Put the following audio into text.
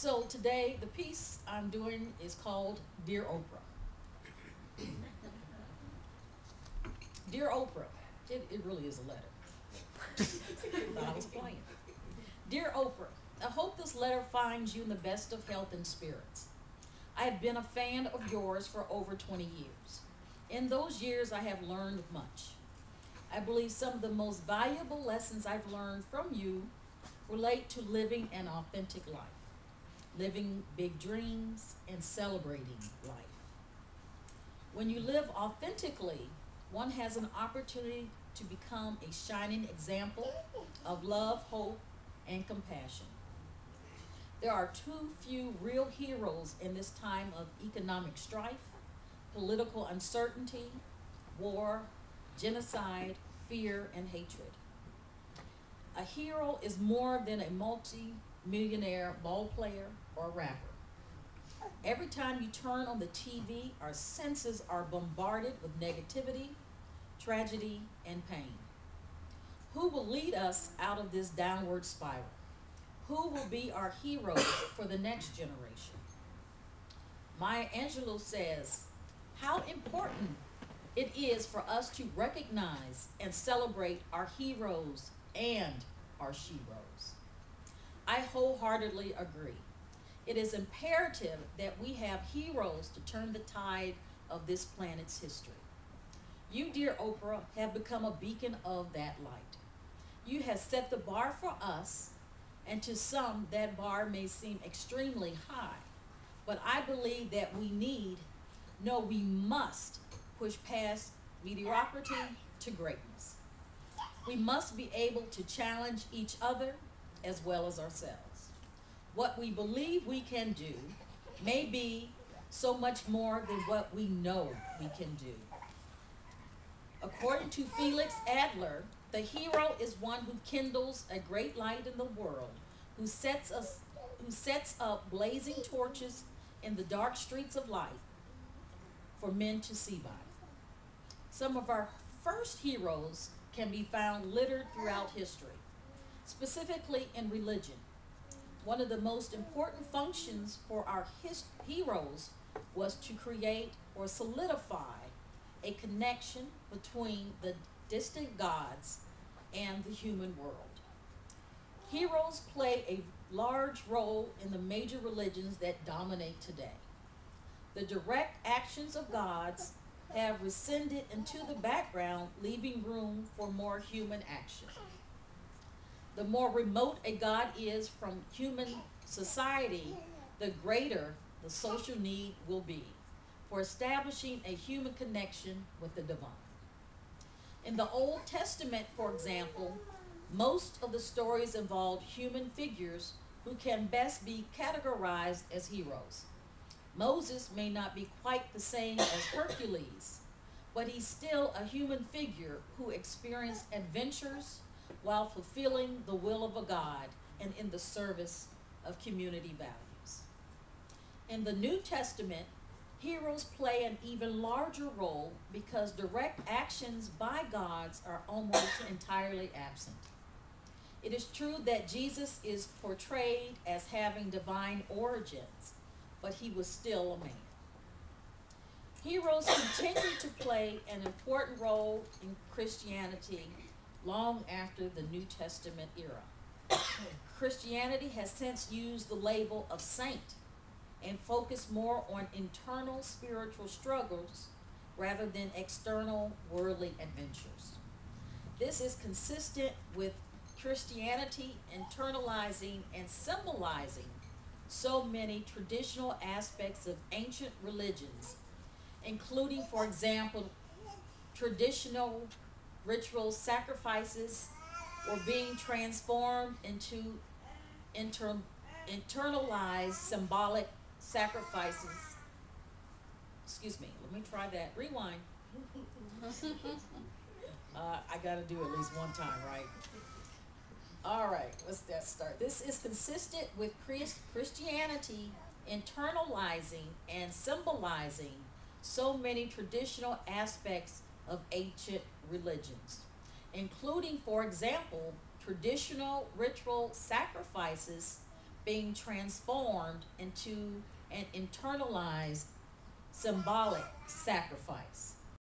So today, the piece I'm doing is called Dear Oprah. Dear Oprah, it really is a letter. Thought I was playing. Dear Oprah, I hope this letter finds you in the best of health and spirits. I have been a fan of yours for over 20 years. In those years, I have learned much. I believe some of the most valuable lessons I've learned from you relate to living an authentic life, living big dreams, and celebrating life. When you live authentically, one has an opportunity to become a shining example of love, hope, and compassion. There are too few real heroes in this time of economic strife, political uncertainty, war, genocide, fear, and hatred. A hero is more than a multi-millionaire ball player or rapper. Every time you turn on the TV, our senses are bombarded with negativity, tragedy, and pain. Who will lead us out of this downward spiral? Who will be our heroes for the next generation? Maya Angelou says, how important it is for us to recognize and celebrate our heroes and our sheroes. I wholeheartedly agree. It is imperative that we have heroes to turn the tide of this planet's history. You, dear Oprah, have become a beacon of that light. You have set the bar for us, and to some that bar may seem extremely high, but I believe that we must push past mediocrity to greatness. We must be able to challenge each other as well as ourselves. What we believe we can do may be so much more than what we know we can do. According to Felix Adler, the hero is one who kindles a great light in the world, who sets up blazing torches in the dark streets of light for men to see by. Some of our first heroes can be found littered throughout history, specifically in religion. One of the most important functions for our heroes was to create or solidify a connection between the distant gods and the human world. Heroes play a large role in the major religions that dominate today. The direct actions of gods have receded into the background, leaving room for more human action. The more remote a god is from human society, the greater the social need will be for establishing a human connection with the divine. In the Old Testament, for example, most of the stories involved human figures who can best be categorized as heroes. Moses may not be quite the same as Hercules, but he's still a human figure who experienced adventures while fulfilling the will of a God and in the service of community values. In the New Testament, heroes play an even larger role because direct actions by gods are almost entirely absent. It is true that Jesus is portrayed as having divine origins, but he was still a man. Heroes continue to play an important role in Christianity long after the New Testament era. Christianity has since used the label of saint and focused more on internal spiritual struggles rather than external worldly adventures. This is consistent with Christianity internalizing and symbolizing so many traditional aspects of ancient religions, including, for example, traditional ritual sacrifices or being transformed into internalized symbolic sacrifices. Excuse me, let me try that. Rewind. I gotta do it at least one time, right? All right, let's start. This is consistent with Christianity internalizing and symbolizing so many traditional aspects of ancient religions, including, for example, traditional ritual sacrifices being transformed into an internalized symbolic sacrifice.